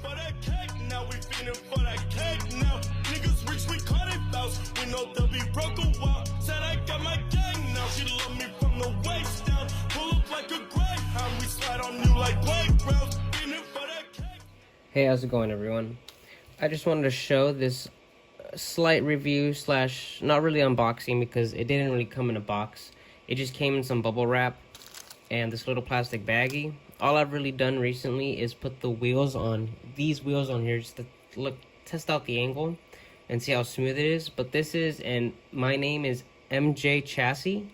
for that cake now, we feeding for that cake now. Niggas rich, we call it bounce. We know they'll be broke a while. Said I got my gang now. She love me from the waist down. Pull up like a greyhound. We slide on you like playgrounds. Feeding for that cake. Hey, how's it going, everyone? I just wanted to show this slight review slash not really unboxing because it didn't really come in a box. It just came in some bubble wrap and this little plastic baggie. All I've really done recently is put the wheels on, these wheels on here, just to test out the angle and see how smooth it is. But this is, and my name is MJ Chassis.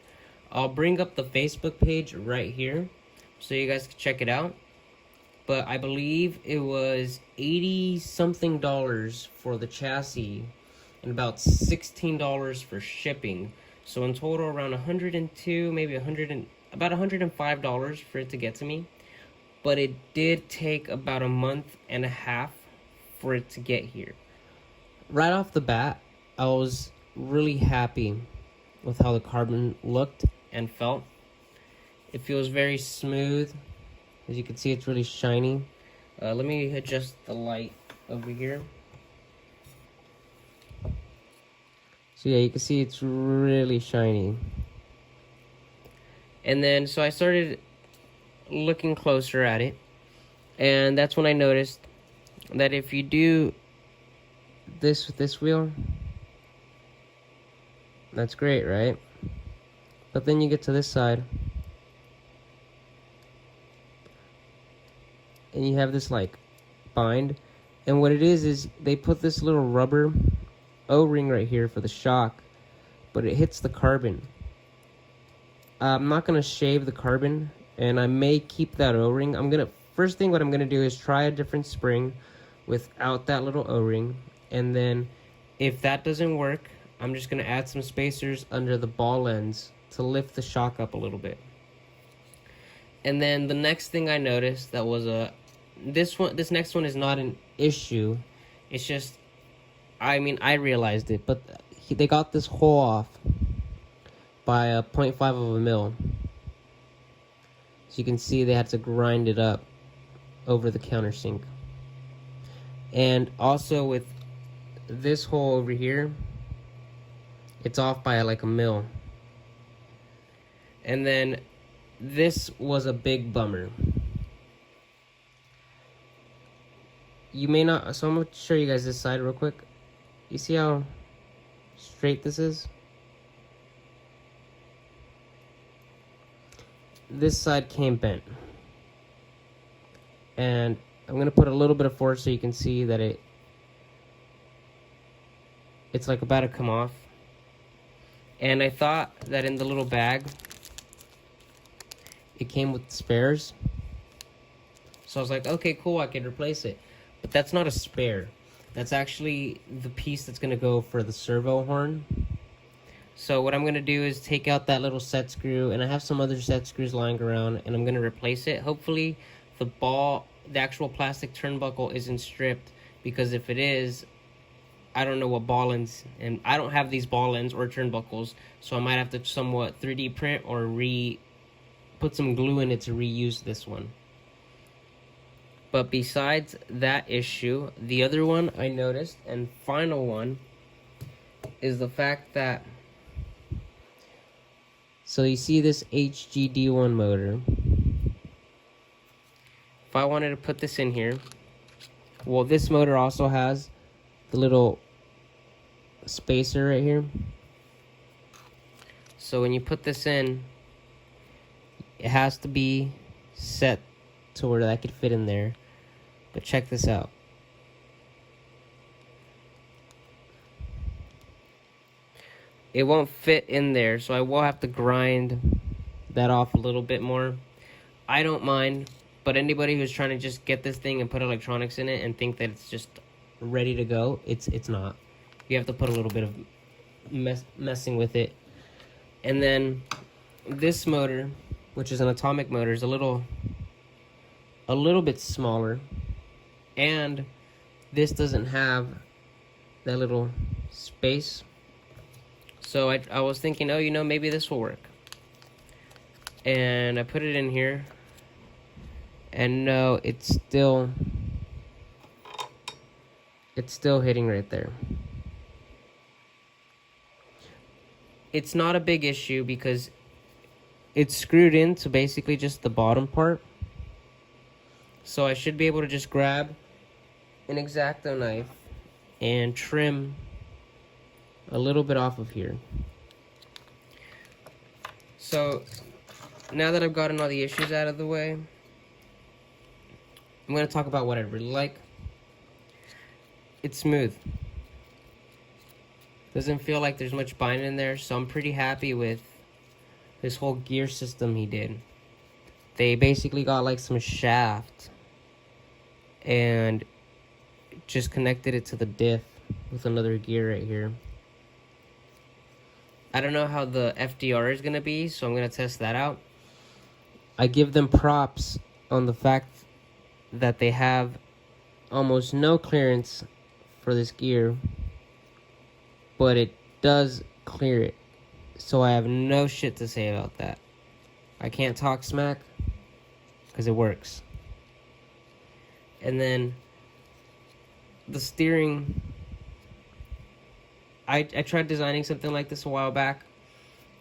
I'll bring up the Facebook page right here so you guys can check it out. But I believe it was $80 something for the chassis and about $16 for shipping. So in total around 102, maybe about $105 for it to get to me. But it did take about a month and a half for it to get here. Right off the bat, I was really happy with how the carbon looked and felt. It feels very smooth. As you can see, it's really shiny. Let me adjust the light over here. So yeah, you can see it's really shiny. And then, so I started looking closer at it. And that's when I noticed that if you do this with this wheel, that's great, right? But then you get to this side, and you have this like bind, and what it is they put this little rubber O-ring right here for the shock, but it hits the carbon. I'm not gonna shave the carbon, and I may keep that O-ring. First thing what I'm gonna do is try a different spring without that little O-ring, and then if that doesn't work, I'm just gonna add some spacers under the ball ends to lift the shock up a little bit. And then the next thing I noticed that was this next one is not an issue. It's just, I mean, I realized it, but they got this hole off by a 0.5 of a mil. So you can see they had to grind it up over the countersink. And also with this hole over here, it's off by like a mil. And then this was a big bummer. You may not, so I'm going to show you guys this side real quick. You see how straight this is? This side came bent. And I'm going to put a little bit of force so you can see that it's like about to come off. And I thought that in the little bag, it came with spares. So I was like, okay, cool, I can replace it. But that's not a spare. That's actually the piece that's going to go for the servo horn. So what I'm going to do is take out that little set screw, and I have some other set screws lying around, and I'm going to replace it. Hopefully the actual plastic turnbuckle isn't stripped, because if it is, I don't know what ball ends, and I don't have these ball ends or turnbuckles, so I might have to somewhat 3D print or put some glue in it to reuse this one. But besides that issue, the other one I noticed, and final one, is the fact that, so you see this HGD1 motor. If I wanted to put this in here, well, this motor also has the little spacer right here. So when you put this in, it has to be set to where that could fit in there. But check this out. It won't fit in there, so I will have to grind that off a little bit more. I don't mind, but anybody who's trying to just get this thing and put electronics in it and think that it's just ready to go, it's not. You have to put a little bit of messing with it. And then this motor, which is an atomic motor, is a little bit smaller. And this doesn't have that little space. So I was thinking, oh, you know, maybe this will work. And I put it in here. And no, it still it's still hitting right there. It's not a big issue because it's screwed into basically just the bottom part. So I should be able to just grab an X-Acto knife and trim a little bit off of here. So now that I've gotten all the issues out of the way, I'm going to talk about what I really like. It's smooth. Doesn't feel like there's much binding in there, so I'm pretty happy with this whole gear system he did. They basically got like some shaft and just connected it to the diff with another gear right here. I don't know how the FDR is going to be, so I'm going to test that out. I give them props on the fact that they have almost no clearance for this gear, but it does clear it. So I have no shit to say about that. I can't talk smack because it works. And then the steering, I tried designing something like this a while back.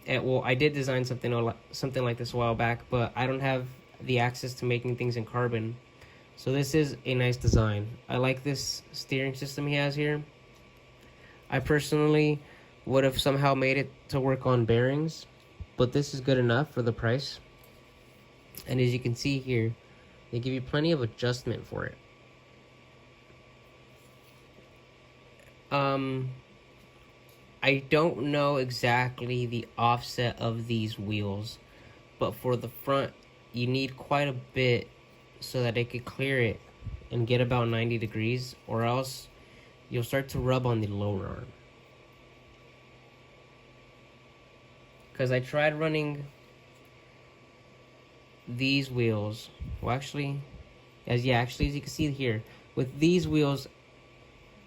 Well, I did design something like this a while back, but I don't have the access to making things in carbon. So this is a nice design. I like this steering system he has here. I personally would have somehow made it to work on bearings, but this is good enough for the price. And as you can see here, they give you plenty of adjustment for it. I don't know exactly the offset of these wheels, but for the front, you need quite a bit so that it could clear it and get about 90 degrees, or else you'll start to rub on the lower arm. Because I tried running these wheels, well actually, as you can see here, with these wheels,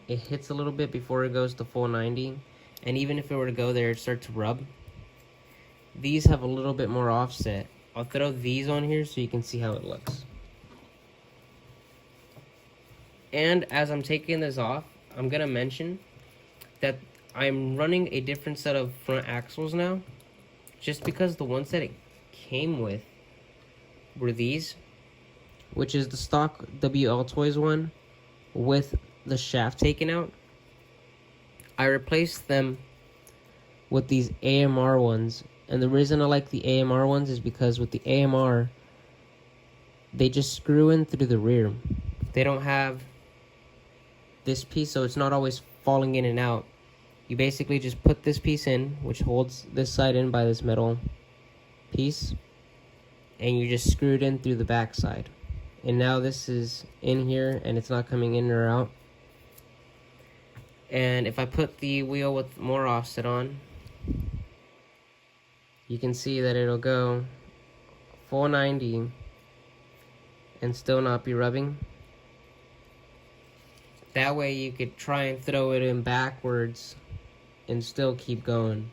it hits a little bit before it goes to full 90, and even if it were to go there, it starts to rub. These have a little bit more offset. I'll throw these on here so you can see how it looks. And as I'm taking this off, I'm gonna mention that I'm running a different set of front axles now, just because the ones that it came with were these, which is the stock WLTOYS one with the shaft taken out. I replaced them with these AMR ones, and the reason I like the AMR ones is because with the AMR, they just screw in through the rear. They don't have this piece, so it's not always falling in and out. You basically just put this piece in, which holds this side in by this metal piece, and you just screw it in through the back side. And now this is in here, and it's not coming in or out. And if I put the wheel with more offset on, you can see that it'll go full 90 and still not be rubbing. That way you could try and throw it in backwards and still keep going.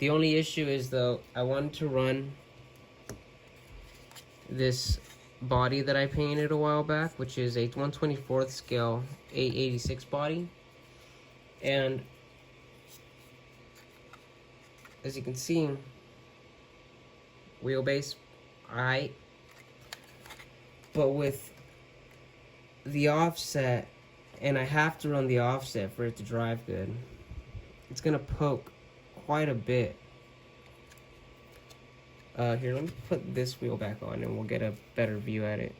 The only issue is though, I wanted to run this body that I painted a while back, which is a 1/24th scale 886 body, and as you can see, wheelbase, alright, but with the offset, and I have to run the offset for it to drive good, it's gonna poke quite a bit. Here, let me put this wheel back on and we'll get a better view at it.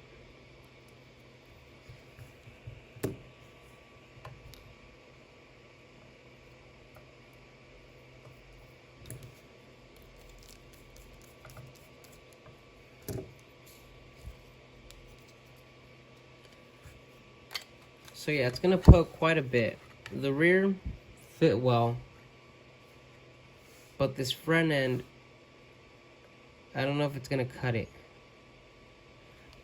So yeah, it's gonna poke quite a bit. The rear fit well, but this front end, I don't know if it's gonna cut it.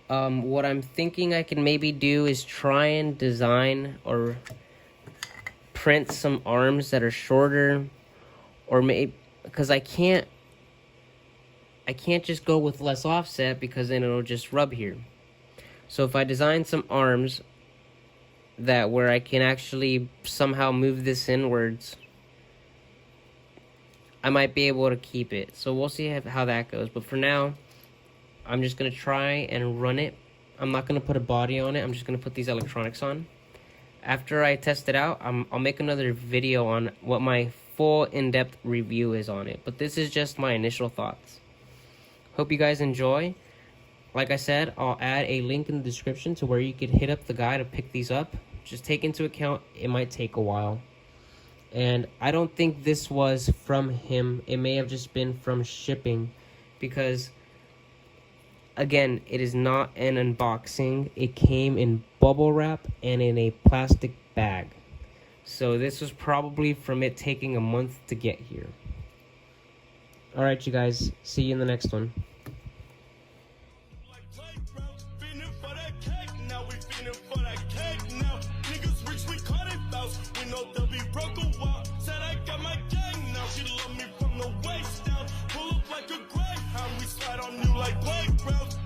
What I'm thinking I can maybe do is try and design or print some arms that are shorter, or maybe, because I can't just go with less offset because then it'll just rub here. So if I design some arms that where I can actually somehow move this inwards, I might be able to keep it. So we'll see how that goes. But for now, I'm just going to try and run it. I'm not going to put a body on it. I'm just going to put these electronics on. After I test it out, I'll make another video on what my full in-depth review is on it. But this is just my initial thoughts. Hope you guys enjoy. Like I said, I'll add a link in the description to where you could hit up the guy to pick these up. Just take into account it might take a while. And I don't think this was from him. It may have just been from shipping, because again, it is not an unboxing. It came in bubble wrap and in a plastic bag. So this was probably from it taking a month to get here. Alright, you guys. See you in the next one. Like playgrounds.